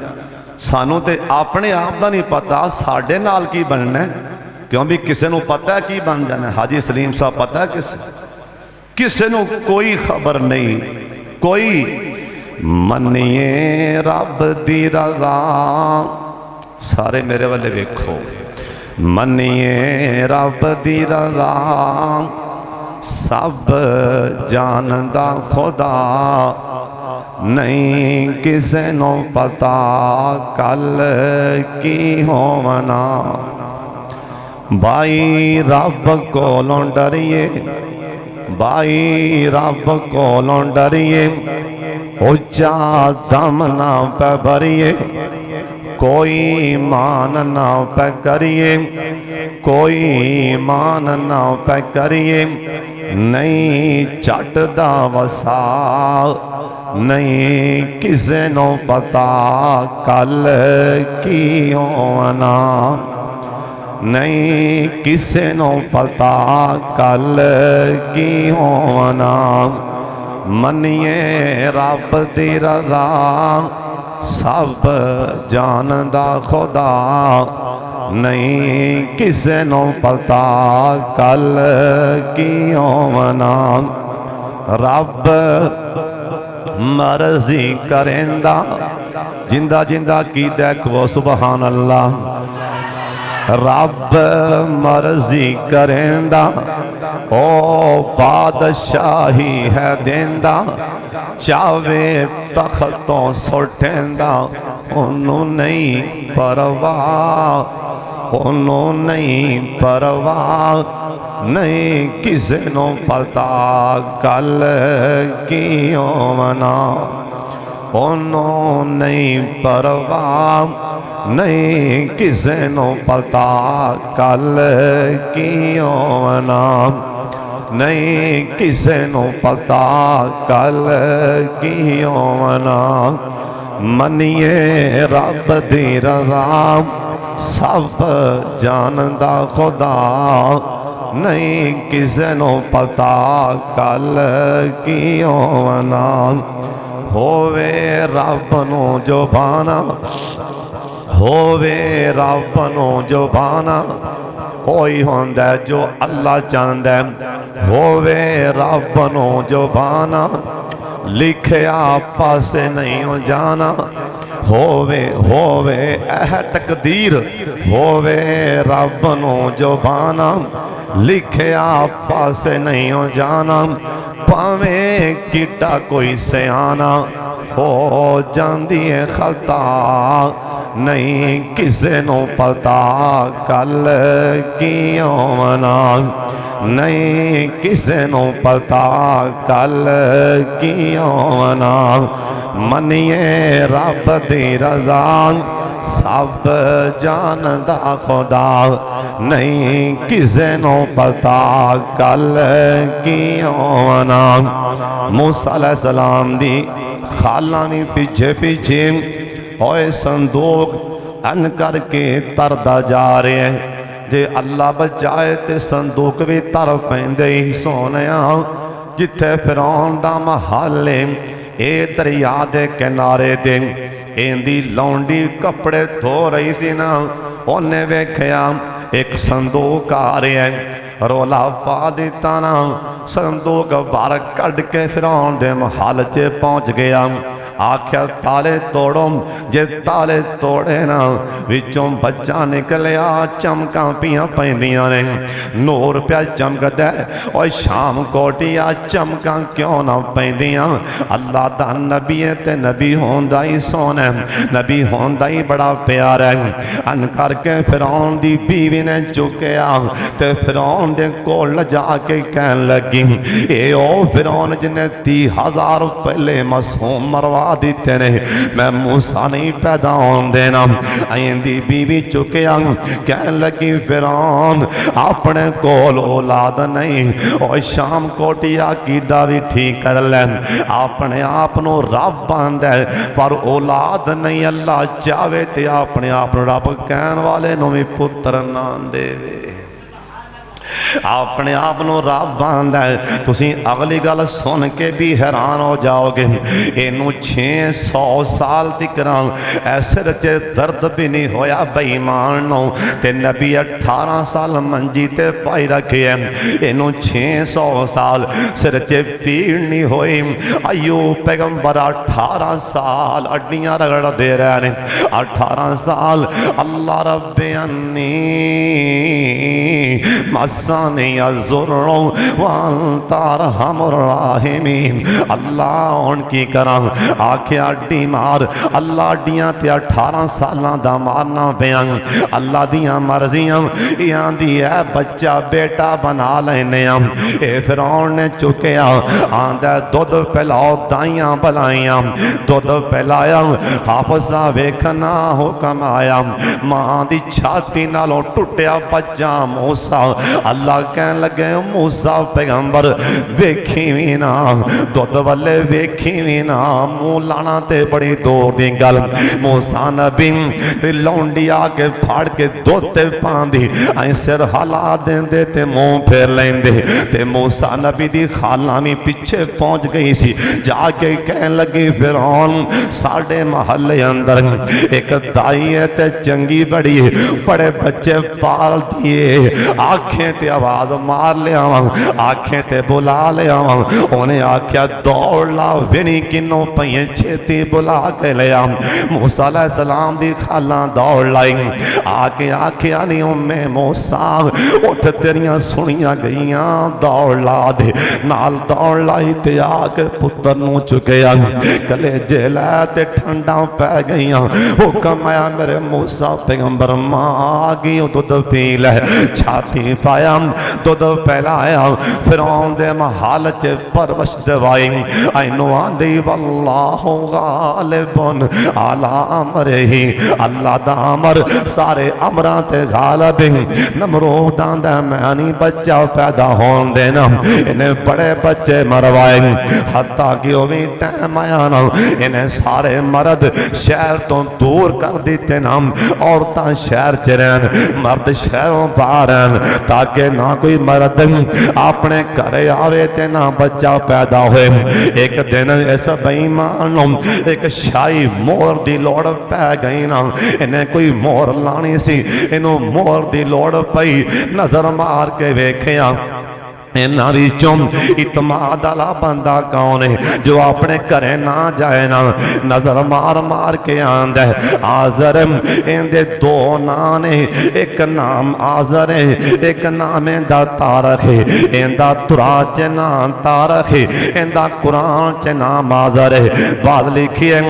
सानू ते अपने आप दा नहीं पता साडे नाल की बनना है, क्यों भी किसी नूं पता है की बन जाना। हाजी सलीम साहब पता है किसी नूं कोई खबर नहीं कोई। मनिए रब दी रज़ा, सारे मेरे वाले वेखो। मनिए रब दी रज़ा, सब जानदा खुदा, नहीं किसे नो पता कल की होना। भाई रब कोलों डरिए, भाई रब कोलों डरिए, उच्चा दम ना पे भरिए, कोई मान ना पे करिए, कोई मान ना पे करिए। नहीं चटदा वसा, नहीं किसे नो पता कल की होना। نہیں کسے نو پتا کل کی ہونا منیے رب دی رضا سب جاندا خدا نہیں کسے نو پتا کل کی ہونا رب مرضی کریندا جندہ جندہ کی دیکھو سبحان اللہ رب مرضی کریندا او بادشاہی ہے دیندہ چاوے تختوں سٹیندا انہوں نہیں پرواہ انہوں نہیں پرواہ نہیں کسے نو پتا کل کی ہونا انہوں نہیں پرواہ نہیں کسے نو پتا کل کی ہونا نہیں کسے نو پتا کل کی ہونا منیے رب دی رضا سب جاندا خدا نہیں کسے نو پتا کل کی ہونا ہووے رب نو جو بانا ہووے رب نو جو بانا ہوئی ہوندہ جو اللہ چاندہ ہووے رب نو جو بانا لکھے آپا سے نہیں ہو جانا ہووے تقدیر ہووے رب نو جو بانا لکھے آپا سے نہیں ہو جانا پاویں کٹا کوئی سیانا ہو جاندی ہے خطا نہیں کسے نو پتا کل کی ہونا نہیں کسے نو پتا کل کی ہونا منیے رب دی رضا سب جاندا خدا نہیں کسے نو پتا کل کی ہونا موسیٰ علیہ السلام دی خالہ میں پیچھے پیچھے ہوئے صندوق ان کر کے تردہ جا رہے ہیں جے اللہ بچائے تے صندوق بھی تر پیندے ہی سونیا جتھے فرعون دا محلے اے دریا دے کنارے دے ایندی لونڈی کپڑے دھو رہی سی نا انہیں ویکھیا ایک صندوق آ رہے ہیں رولا پا دیتا نا صندوق بار کڑ کے فرعون دے محل چے پہنچ گیا آکھیا تالے توڑوں جے تالے توڑے نا وچوں بچہ نکلیا چمکاں پیاں پیندیاں نے نور پیا چمک دے اور شام کوٹیا چمکاں کیوں نہ پیندیاں اللہ دا نبی تے نبی ہوندہ ہی سونے نبی ہوندہ ہی بڑا پیار ہے ان کر کے فرعون دی بیوی نے چکیا تے فرعون دے کول جا کے کہن لگی اے او فرعون جنہیں 30,000 پہلے مسحوم مروا دیتے نے میں موسیٰ نہیں پیدا ہون دینا آئین دی بی بی چکیا کہنے لگی فرعون اپنے کول اولاد نہیں اور شام کوٹیا کی داوی ٹھیک کر لیں اپنے آپنو رب باندھے پر اولاد نہیں اللہ چاہوے تے اپنے آپنو رب کہن والے نو بھی پتر نان دے وے اپنے آپنو رب باندھا ہے تسی اگلی گل سن کے بھی حیران ہو جاؤ گے اینو 600 سال تکران ایسے رچے درد بھی نہیں ہویا بے ایمانو تے نبی 18 سال منجی تے پائی رکھے ہیں اینو 600 سال سے رچے پیڑ نہیں ہوئی ایوب پیغمبر 18 سال اڈیاں رگڑ دے رہے ہیں 18 سال اللہ رب انی مسانی الضرع وانت ارحم الراحمین اللہ ان کی کرم آکھے اڈی مار اللہ اڈیاں تے 18 سالاں دا مارنا پیاں اللہ دیاں مرضیاں یہاں دی ہے بچہ بیٹا بنا لینے اے فرعون نے چکیا آندہ دودھ پلاؤ دائیاں بلائیاں دودھ پلایا حافظہ ویکھنا حکم آیا ماں دی چھاتی نالوں ٹوٹیا بچہ موسیٰ अल्लाह कहन लगे मूसा पैगंबर वेखी भी ना दुध वाले वेखी भी ना मुँह लाना ते बड़ी दूर दी गल। मूसा नबी लौंडी आके फाड़ के दुध ते पांदी ऐ सिर हला देंदे ते मुँह फेर लेंदे ते मूसा नबी दी खाला भी पीछे पहुंच गई सी। जाके कहन लगी फिरौन साडे महल्ले अंदर एक दाई है ते चंगी बड़ी बड़े बच्चे पाल दिए आखें ते आवाज मार लिया आखें ते बुला लिया। उन्हें आख्या दौड़ ला विनी किन्नों पइए छेती बुला के लिया। मूसा अलैहिस्सलाम दी खाला दौड़ लाई आके आख्या नहीं उम्मे मूसा उठ तेरियां सुनिया गईयां दौड़ ला दे नाल दौड़ लाई ते आके पुत्र नूं चुकया कलेजे लै ते ठंडा पै गईयां। हुक्म आया मेरे मूसा पैगंबर मां आ गई दुध पी लै छाती पाया दुध पिलाया फिरौन दे महल च परवश दवाई ऐनू आंदी वल्लाहु गालिबुन अला अमरिही अल्लाह दा अमर सारे अमरां ते गालिब नमरूद आंदा मैं नहीं बच्चा पैदा होण देना इन्हें बड़े बच्चे मरवाए हत्ता कि वो भी टाइम आया ना इन्हें सारे मर्द शहर तो दूर कर दिते ना औरतां शहर च रहन मर्द शहरों बाहर रहन ताकि ना कोई मर्द अपने घरे आवे ते ना बच्चा पैदा होए। एक दिन इस बेईमान एक शाही मोहर की लौड़ पै गई ना इन्हें कोई मोहर लानी सी इनू मोहर की लौड़ पई नजर मार के वेखिया इन्हां विचों इतमाद वाला बंदा कौन है जो अपने घरे ना जाए ना नजर मार मार के आंदा है आजर इहदे दो नां ने एक नाम आजर है एक नाम इहदा तारख है इहदा तुरा च नाम तारख है इहदा कुरान च नाम आजर है बाद लिखी है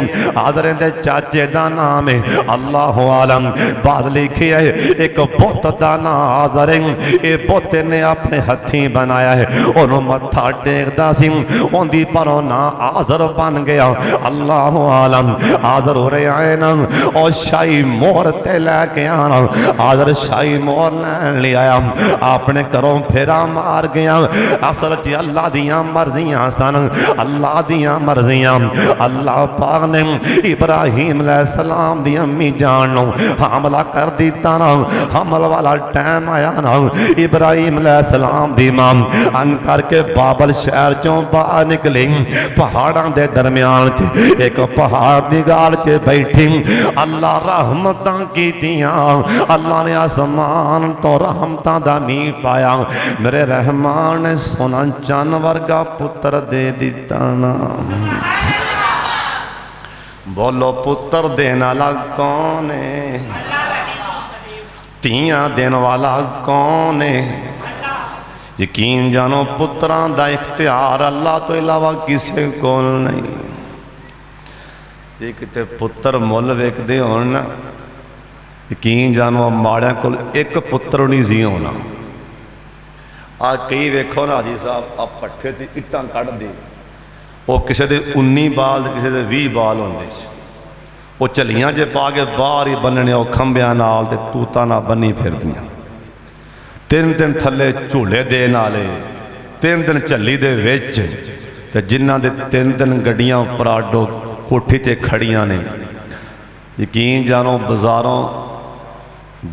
आजर इहदे चाचे दा नाम है अल्लाह आलम बाद लिखी है एक बुत दा नाम आजर है ये बुत ने अपने हथी बनाया है उन्होंने मत्था टेकदा सी उन्दी परों ना आजर बन गया अल्लाह आलम आजर हो रहे आए ना और शाही मोहर ते लैके आना आजर शाही मोहर लैन ले आया अपने घरों फेरा मार गया असल च अल्लाह दियां मर्जियां सन अल्लाह दियां मर्जियां अल्लाह पाक ने इब्राहीम अलैहिस्सलाम दी अम्मी जान नो हमला कर दिता ना हमल वाला टाइम आया ना इब्राहीम अलैहिस्सलाम दी मां अन करके बाबल शहर चों बाहर निकले पहाड़ों के दरम्यान च एक पहाड़ की गाल च बैठी अल्लाह रहमतां कीतियां अल्लाह ने आसमान तो रहमतां दा मींह पाया मेरे रहमान ने सोना चन वर्गा पुत्र दे दिता ना बोलो पुत्र देने वाला कौन है तियां देने वाला कौन है यकीन जानो पुत्रां दा इख्तियार अल्लाह तो इलावा किसी को नहीं जे किते पुत्र मुल वेखदे होण ना यकीन जानो माड़ियां कोल एक पुत्र नहीं सी होना आ कई वेखो ना हाजी साहब आ पट्ठे ते इट्टां कढ़ दे वो किसी दे 19 बाल किसी दे 20 बाल होंदे वो झलियां जे पा के बाहर ही बन्नने वो खंबियां नाल ते तूतां नाल बन्नी फिरदियां 3 दिन थले झूले दे नाले 3 दिन झली दे विच ते जिन्हां दे 3 दिन गड्डियां उपर आडो कोठी ते खड़ियां ने यकीन जानो बाजारों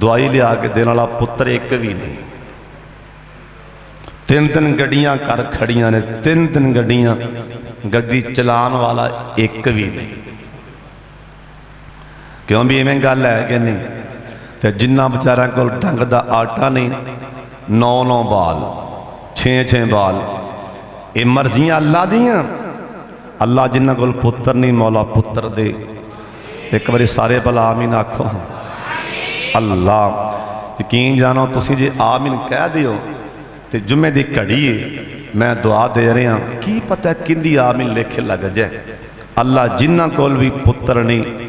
दवाई लिया के देने वाला पुत्र एक भी नहीं 3 दिन गड्डियां कर खड़ियां ने 3 दिन गड्डियां गड्डी चलान वाला एक भी नहीं क्यों भी इवें गल है कि नहीं तो जिन्ना बेचारा को ढंग का आटा नहीं 9 बाल 6 बाल ये मर्जियां अल्लाह दियां अल्लाह जिन्ना को पुत्र नहीं मौला पुत्र दे एक बारी सारे भला आमीन आखो अल्लाह यकीन जानो तुसी जे आमीन कह दियो तो जुम्मे की घड़ी मैं दुआ दे रहा की पता किंदी आमीन लेखे लग जाए अल्लाह जिन्ना कोल भी पुत्र नहीं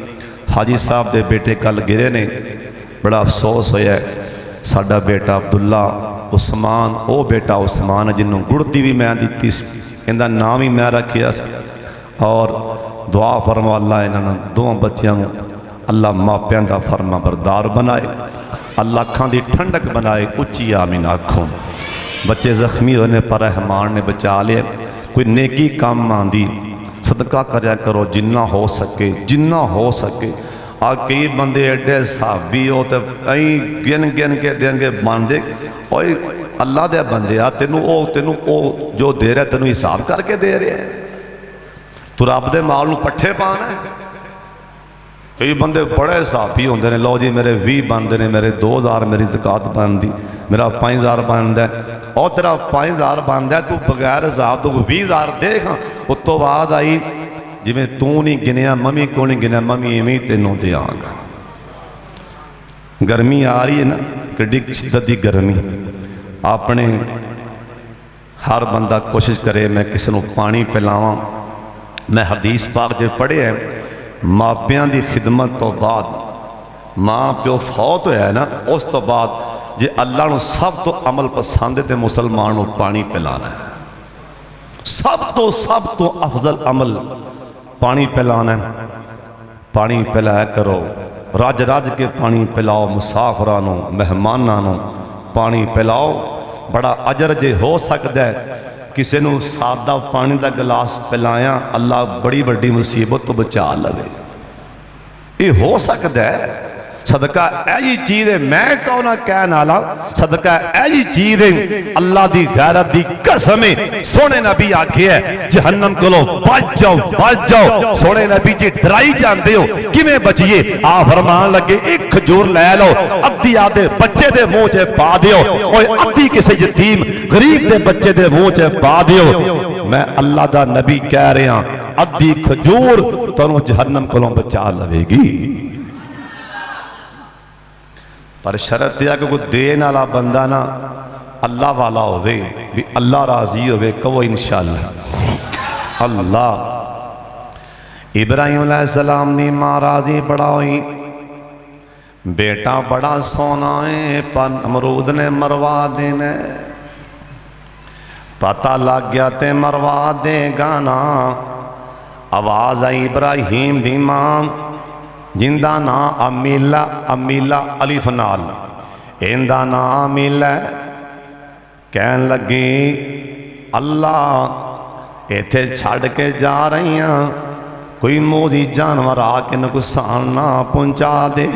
हाजी साहब के बेटे कल गिरे ने बड़ा अफसोस होया साडा बेटा अब्दुल्ला उस्मान वो बेटा उस्मान जिन्हों गुड़ती भी मैं दी इनका नाम ही मैं रखिया और दुआ फरमा अल्लाह इन्होंने दोनों बच्चों अल्लाह मापियां का फरमा बरदार बनाए اللہ اکھاں دی ٹھنڈک بنائے، اچھی آمین آکھوں۔ بچے زخمی ہونے پر رحمان نے بچا لے، کوئی نیکی کام آندی صدقہ کریا کرو جنہ ہو سکے، جنہ ہو سکے۔ کئی بندے ایڈے صحابی ہو تو گن گن کے دیں گے باندھے، اور اللہ دے بندے تینوں جو دے رہے تینوں حساب کر کے دے رہے ہیں، تو رب دے مال نو پٹھے پانا ہے۔ کئی بندے بڑے صحابی ہوندے نے، لو جی میرے 20 بندے نے، میرے 2000 میری زکات بندی، میرا 5000 بندہ ہے، اور تیرا 5000 بندہ ہے، تو بغیر حساب تو 20000 دیکھ۔ اس تو بعد آئی جی میں تو نہیں گنیا ممی کو نہیں گنیا، ممی ایویں تینوں دیا گا۔ گرمی آ رہی ہے نا، کڈی شدت دی گرمی، اپنے ہر بندہ کوشش کرے میں کسی نو پانی پلاواں۔ میں حدیث پاک جب پڑھے ہیں، ماپیاں دی خدمت تو بعد ماں پیو فوت ہویا ہے نا، اس تو بعد جی اللہ نو سب تو عمل پسند ہے تے مسلمان نو پانی پلانا ہے، سب تو افضل عمل پانی پلانا ہے۔ پانی پلایا کرو، رج رج کے پانی پلاؤ، مسافرانوں مہمانانوں پانی پلاؤ، بڑا اجر جے ہو سکتا ہے۔ کسی نو سادہ پانی دا گلاس پلایا، اللہ بڑی بڑی مصیبت تو بچا لے۔ یہ ہو سکتا ہے، صدقہ ایجی چیز ہے، میں کہنا کہنا آلا صدقہ ایجی چیز ہے، اللہ دی غیرت دی قسم ہے۔ سونے نبی آکھے ہے جہنم کو لو بچ جاؤ، سونے نبی جی ڈرائی جاندے ہو کیویں بچیے؟ فرمان لگے ایک کھجور لے لو، ادھی آدھے بچے دے منہ چے پا دیو، اور ادھی کسی یتیم غریب دے بچے دے منہ چے پا دیو۔ میں اللہ دا نبی کہہ رہا ہوں، ادھی کھجور تانوں جہنم کو لو بچا لوے گی۔ پر شرط یہ کہ کوئی دین والا بندہ نا اللہ والا ہوئے، بھی اللہ راضی ہوئے، کہو انشاءاللہ اللہ۔ ابراہیم علیہ السلام نے ماں راضی بڑا ہوئی، بیٹا بڑا سونا ہے، پر نمرود نے مروا دینے، پتہ لگ گیا تے مروا دے گا نا۔ آواز آئی ابراہیم دی ماں جندہ نا امیلہ الف نال، اندہ نا امیلہ، کہن لگی اللہ ایتھے چھڑ کے جا رہی ہیں، کوئی موزی جانور آکے نقصان نہ پہنچا دے۔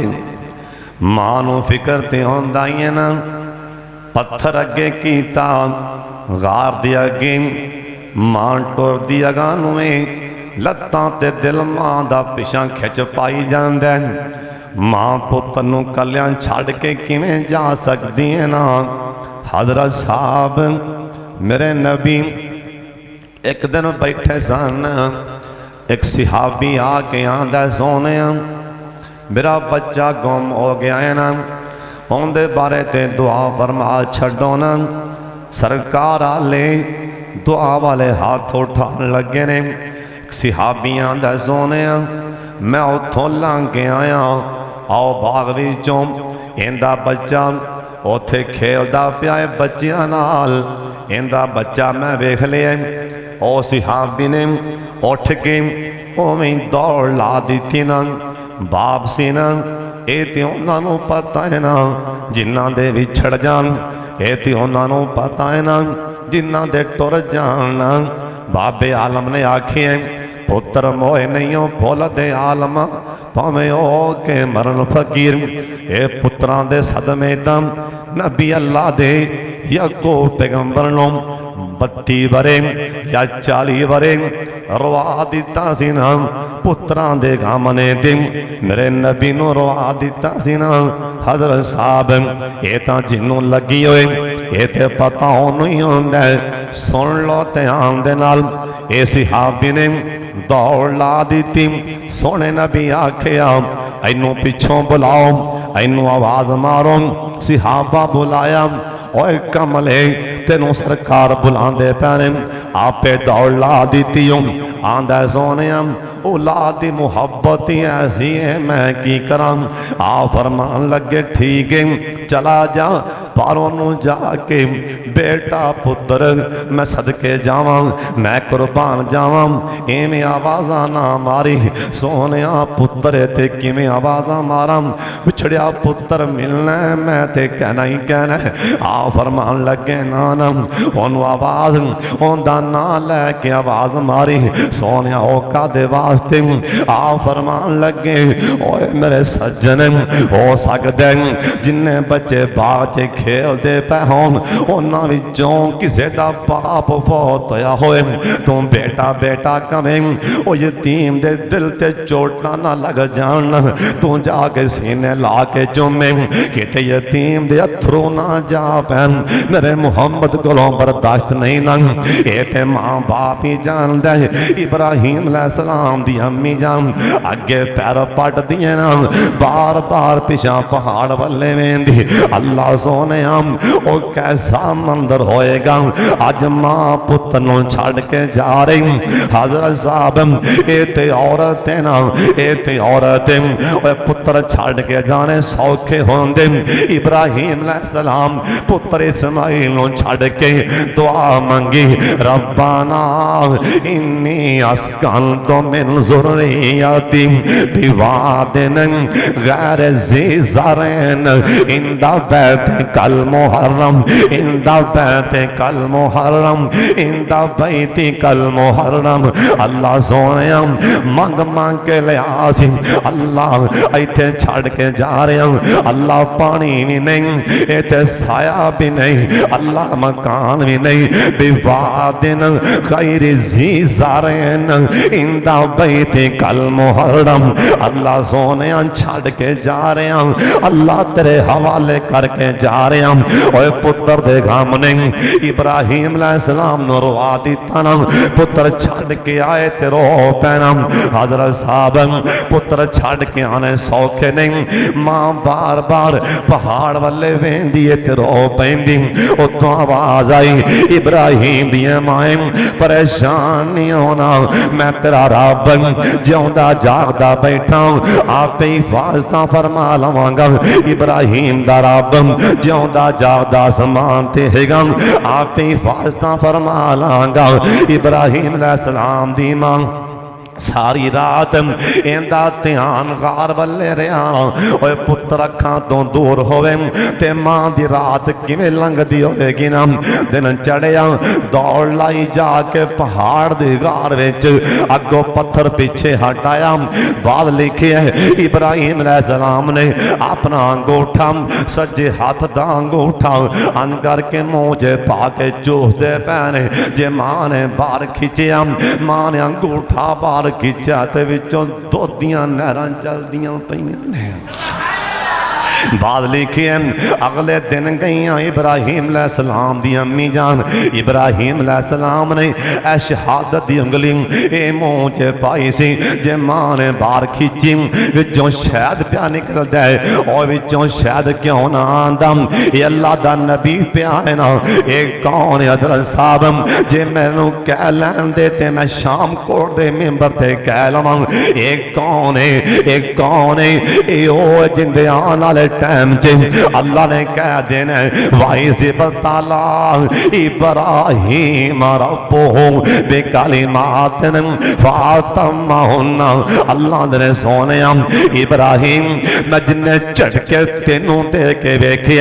ماں نو فکر تے ہوندائیں نا، پتھر اگے کیتا غار دیا گے، ماں ٹور دیا گانویں، لتاں تے دل ماں دا پیشاں کھچ پائی جاندے، ماں پتر نو کلیاں چھڑ کے کیویں جا سکتی ہیں نا۔ حضرت صاحب میرے نبی ایک دن بیٹھے سن، ایک صحابی آکے آندے سونے، میرا بچہ گم ہو گیا ہے نا، اوندے بارے تے دعا فرما چھڑو نا۔ سرکار آلے دعا والے ہاتھ اٹھان لگے نے، صحابیاں دے سونے میں اتھوں لانگ کے آیا، آؤ باغ وچوں ایندہ بچہ اوتھے کھیل دا پیائے بچیاں نال، ایندہ بچہ میں ویکھ لیا۔ او صحابی نے اٹھ کے اویں دوڑ لا دیتی نا، باپ سی نا ایتی انہاں نو پتہ ہے نا جنہاں دے وچھڑ جان، ایتی انہاں نو پتہ ہے نا جنہاں دے ٹر جان۔ باب عالم نے آکھیں پتر موئے نہیں ہو بھول دے عالم، پاویں او کے مرن فقیر، اے پتران دے صدمے دم نبی اللہ دے یا کو پیغمبر نو 32 برے یا 40 برے روا دیتا سینا، پتران دے گامنے دم میرے نبی نو روا دیتا سینا۔ حضرت صاحب ایتا جنوں لگی ہوئے ایتے پتہ نہیں ہوندے، سن لو تے آندے نال اے صحابی نے دوڑ لا دیتی۔ سونے نبی آکھیا اینو پچھوں بلاؤ، اینو آواز مارو، صحابہ بلایا، اوے کملے تینوں سرکار بلاندے پینے، آپے دوڑ لا دیتی ہوں، آندہ سونے اولادی محبتی ایسی ہے میں کی کرام۔ فرمان لگے ٹھیک ہے چلا جا، बाहरों नूं जाके बेटा पुत्र मैं सदके जावां, मैं कुर्बान जावां, इवें आवाज़ां ना मारी सोहणिया पुत्र ते किवें आवाज़ां मारां, विछड़िया पुत्र मिलना मैं ते कहना ही कहना। आ फरमान लगे ना ना ओनू आवाज़ ओंदा ना लैके आवाज़ मारी सोहणिया ओ कादे वास्ते। आ फरमान लगे ओए मेरे सज्जन हो सकदे जिन्ने बच्चे बाग च खेलते पे होण उन्हां विचों किसे दा बाप फौत होया होए, तू बेटा बेटा कवें ओ यतीम दे दिल ते चोटां ना लग जान, तू जाके सीने ला के चूमे किते यतीम दे अथरू ना जा पैन। मेरे मुहम्मद कोलों बर्दाश्त नहीं ना, ये ते मां बाप ही जानदा है। इब्राहीम अलैहिस्सलाम दी अम्मी जान अगे पैर पट दिए ना, बार बार पिछा पहाड़ वल्ले वेंदी। अल्लाह सोने ओ कैसा मंदर होएगा अज मां पुत्र नूं छड़ के जा रही। हजरत साहब ये ते औरत है ना, ये ते औरत है पुत्र छड़ के जाने सौखे होंदे। इब्राहीम अलैहिस्सलाम पुत्र इस्माइल नूं छड़ के दुआ मंगी रब्बाना इन्नी अस्कनतु मिन ज़ुर्रिय्यती बिवादिन गैर ज़ी ज़रइन इंदा बैतिकल मुहर्रम इंदा बैतिकल मुहर्रम इंदा बैतिकल मुहर्रम। अल्लाह सोने मंग मंग के लिया सी, अल्लाह इत्थे छड़ के जा रहे हैं। अल्लाह पानी भी नहीं, इत्थे साया भी नहीं, अल्लाह मकान भी नहीं। बिवादिन गैर ज़ी ज़रइन इंदा बैतिकल मुहर्रम। अल्लाह सोने छड़ के जा रहे हैं, अल्लाह तेरे हवाले करके जा रहे हैं। ओए पुत्र दे गम नहीं इब्राहीम अलैहिस्सलाम नूं रुआ दिता ना, पुत्र छड़ के आए ते रो पैना। हजरत साहब पुत्र छड़ के आने सौखे नहीं, मां बार बार पहाड़ वाले वेंदी ते रो पैंदी। उतों आवाज आई इब्राहीम दियां माएं परेशान नहीं होना, मैं तेरा रब जिउंदा जागदा बैठा आपे हिफाजत फरमा लवांगा। इब्राहीम दा रब जिउंदा जागदा समान ते हैगा आपे हिफाजत फरमा लांगा। इब्राहीम अलैहिस्सलाम दी मां सारी रात इंदा ध्यान गार वल्ले रहा। ओए पुत्र अखां तो दूर होवे ते मां दी रात किवें लंघदी होएगी ना। दिन चढ़िया दौड़ लाई जाके पहाड़ दी गार विच अगों पत्थर पीछे हटाया। बाद लिखे इब्राहीम अलैहिस्सलाम ने अपना अंगूठा सज्जे हाथ दा अंगूठा अन करके मुंह च पा के चूसदे पैने। जे मां ने बाहर खिंचिया, मां ने अंगूठा बाहर खिंचा ते विचों दुध दियां नहरां चलदियां पईयां ने। बाद लिखे अगले दिन गई इब्राहीम अलैहिस्सलाम दी अम्मी जान इब्राहीम अलैहिस्सलाम ने ऐ शहादत दी उंगली ए मुंह च पाई सी। जे मां ने बाहर खींची विचों शहद पिया निकलदा है और विचों शहद क्यों ना आंदा, ये अल्लाह दा नबी पिया है ना। ये कौन है हज़रत साहब, जे मैनू कह लैन दे ते मैं शाम कोट दे मिंबर ते कह लवां। ये कौन है, ये कौन है, ये ओ जिंदे आने वाले टाइम च अल्लाह ने कह देना वाइज़ बताला इब्राहीम रब्बुहु बिकलिमातिन फातम्माहुन्ना। अल्लाह ने सोने इब्राहीम मैं जिन्ने झटके तेनू दे के वेखे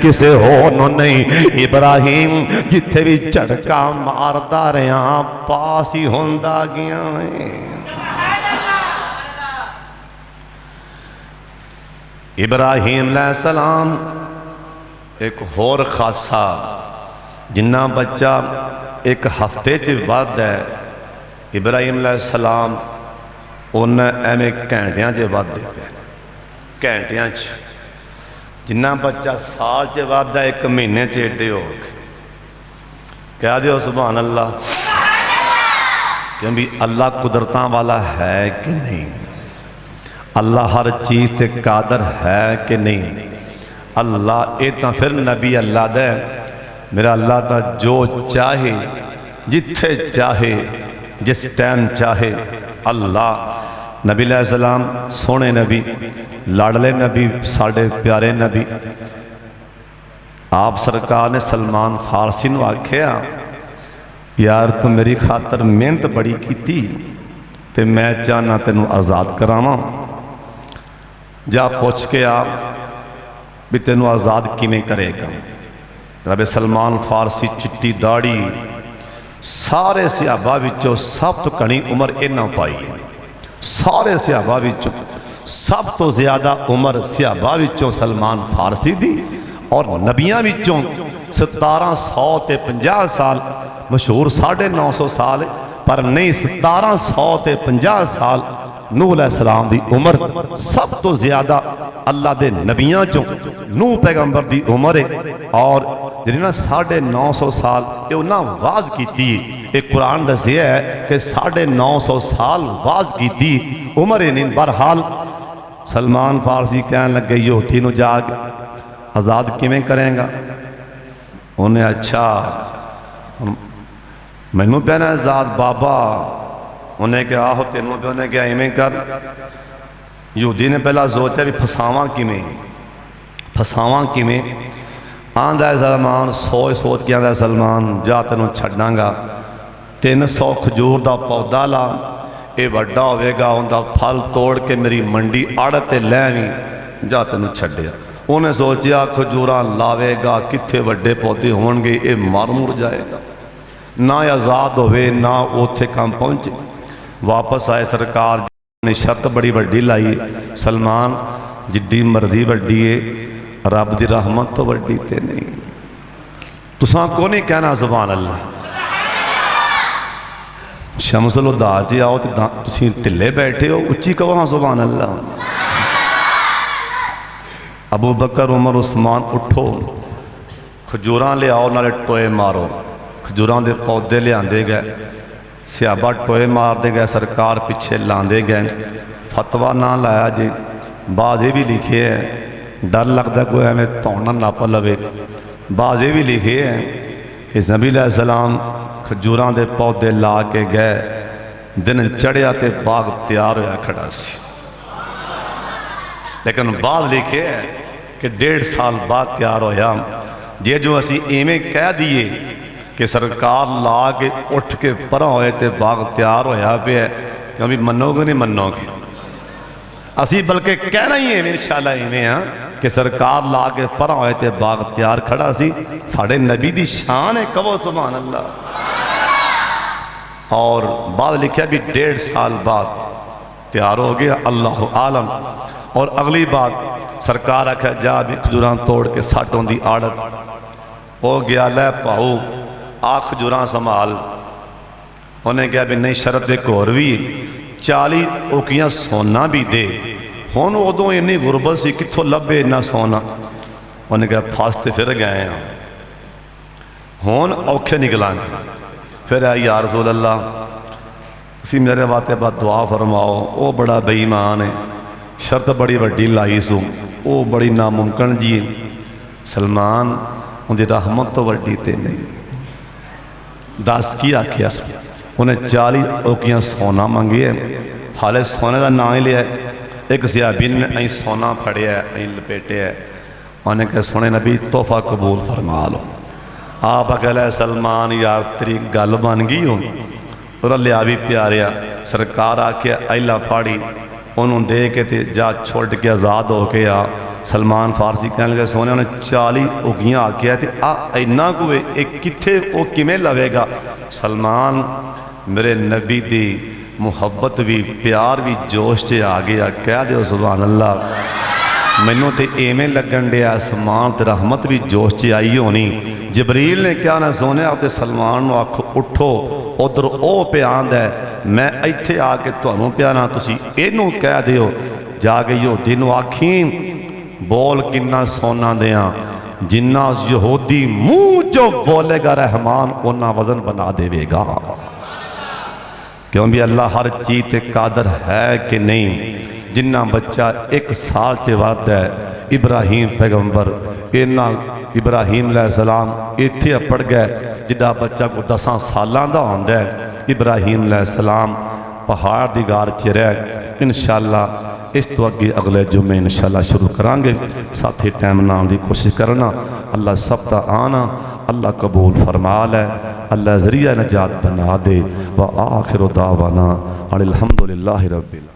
किसे होर नूं नहीं। इब्राहीम जिथे भी झटका मारदा रहा पास ही होंदा गया है। इब्राहीम अलैहिस्सलाम एक होर खासा जिन्ना बच्चा एक हफ्ते च वध है इब्राहीम अलैहिस्सलाम उन्हें एवें घंटियां च वधदे पे घंटियां च। जिन्ना बच्चा साल च वधदा एक महीने च एडे हो गए। कह दो सुभान अल्लाह। क्योंकि अल्लाह कुदरतां वाला है कि नहीं, अल्लाह हर चीज़ से कादर है कि नहीं। अल्लाह ये तो फिर नबी अल्लाह दे मेरा अल्लाह तो जो चाहे जिथे चाहे जिस टाइम चाहे अल्लाह। नबी अलैहिस्सलाम सोने नबी लाडले नबी साढ़े प्यारे नबी आप सरकार ने सलमान फारसी नूं आख्या, यार तू मेरी खातर मेहनत बड़ी की ते मैं चाहना तेनों आज़ाद करावां, जा पुछ के आ भी तेनों आज़ाद किवें करेगा। जनाब सलमान फारसी चिट्टी दाड़ी, सारे सिहाबा विचों सब तो घनी उम्र इन्हां पाई है। सारे सिहाबा विचों सब तो ज़्यादा उम्र सिहाबा विचों सलमान फारसी दी, और नबियां विचों 1700 ते 50 साल, मशहूर 950 साल, पर नहीं 1700 ते 50 साल नूह अलैहिस्सलाम दी उम्र सब तो ज़्यादा अल्लाह दे नबियां चों नूह पैगंबर दी उम्र है। और जिहड़ी ना 950 साल ये उन्हां वाज कीती, एक कुरान दसिया है कि 950 साल वाज कीती उम्र है नहीं। बहरहाल सलमान फारसी कहन लगे यहूदी नूं जाके आज़ाद किवें करेंगा। उन्हें अच्छा मैनू कहना आज़ाद बाबा, उन्हें कहा आहो तेनों पे, उन्हें कहा इवें कर। यहूदी ने पहला सोचा भी फसावां किवें। आंदा है सलमान सोच के आंदा सलमान जा तेनों छड्डांगा, 300 खजूर का पौधा ला, ये वड्डा होवेगा, उनका फल तोड़ के मेरी मंडी आड़त ते लैवी, जा तेनों छड्डिया। उन्हें सोचा खजूरां लावेगा कित्थे वड्डे पौधे होणगे, ये मर मुर जाएगा, ना आज़ाद होवे ना उत्थे काम पहुँचे। वापस आए, सरकार ने शर्त बड़ी वड्डी लाई, सलमान जिड्डी मर्जी वड्डी है रब की रहमत तो वड्डी ते नहीं। तुसां को नहीं कहना सुभान अल्लाह। शमसुल हुदा च आओ तो तुसीं ढिले बैठे हो, उच्ची कहो हाँ सुभान अल्लाह। अबू बकर उमर उस्मान उठो, खजूरां लियाओ नाले टोए मारो। खजूरां दे पौधे लियाते गए, सिहाबा टोए मारते गए, सरकार पिछे लाते गए। फतवा ना लाया जी, बाजे भी लिखे है, डर लगता कोई एवं धौन नप लवे। बाजे भी लिखे है कि नबी अलैहिस्सलाम खजूरां दे पौधे ला के गए, दिन चढ़िया तो बाग तैयार होया खड़ा सी। लेकिन बाद लिखे है कि 1.5 साल बाद तैयार होया। जे जो असी इवें कह दिए कि सरकार ला के उठ के परा होए तो बाग तैयार होया पे, कभी मनोगे नहीं मनोगे। असी बल्कि कहना ही इवें इंशाअल्लाह इवें हाँ कि सरकार ला के परा होए तो बाग तैयार खड़ा सी। साढ़े नबी दी शान है, कहो सुभान अल्लाह। और बाद लिखा भी 1.5 साल बाद तैयार हो गया, अल्लाह आलम। और अगली बात सरकार आख्या जा भी खजूरां तोड़ के साटों की आड़त हो गया, लै भाऊ आ खजूरां संभाल। उन्हें कहा भी नहीं शरत एक होर भी, 40 ओकियां सोना भी दे। हुण उदों इन्नी गुरबत सी, कित्थों लभे इन्ना सोना। उन्हें कहा फस ते फिर गए हैं, हुण औखे निकलांगे। फिर आई या रसूल अल्लाह, तुसीं मेरे वास्ते बाद दुआ फरमाओ। वो बड़ा बेईमान है, शर्त बड़ी वड्डी लाई सू, वो बड़ी नामुमकिन जी। सलमान उनकी रहमत तो वड्डी ते नहीं। दस की आखिया, उन्हें 40 ओकियां सोना मंगे, हाले सोने का ना ही लिया। एक सिहाबी ने अं सोना फड़िया, अं लपेटिया। उन्हें कहा सोने नबी तोहफा कबूल फरमा लो। आप कहला सलमान यार तेरी गल बन गई हो, और लिया भी प्यारिया। सरकार आखिया अला फाड़ी, उन्होंने दे के ते जा छोड़ के आज़ाद हो के आ। सलमान फारसी कह लगे सोने उन्हें 40 उगियां आखिया तो आ इन्ना कुए एक कित्थे वो किमें लवेगा। सलमान मेरे नबी दी मुहब्बत भी प्यार भी जोश च आ गया, कह दो सुभान अल्लाह। मैनू तो इवें लगन दिया सलमान ते रहमत भी जोश च आई होनी। जबरील ने क्या ना सोने आप सलमान नूं आखो उठो, उधर ओ पिया आंदा है, मैं इत्थे आके तुहानूं प्याना, तुसीं इहनूं कह दिओ जाके यहूदी नूं आखी बोल किन्ना सोना दें, जिन्ना यहूदी मुँह जो बोलेगा रहमान उन्ना वजन बना देवेगा। क्यों भी अल्लाह हर चीज़ ते कादर है कि नहीं। जिन्ना बच्चा 1 साल च वध है, इब्राहिम पैगंबर इन्ना इब्राहिम अलैहिस्सलाम इत्थे पढ़ गए। जिदा बच्चा को 10 सालों का होंदा है, इब्राहिम अलैहिस्सलाम पहाड़ दी गार च रह। इंशाअल्लाह اس تو اگے اگلے جمعے انشاءاللہ شروع کرانگے ساتھی ٹائم نام دی کوشش کرنا اللہ سب دا آنا اللہ قبول فرما لے اللہ ذریعہ نجات بنا دے وآخر دعوانا الحمدللہ رب العالمین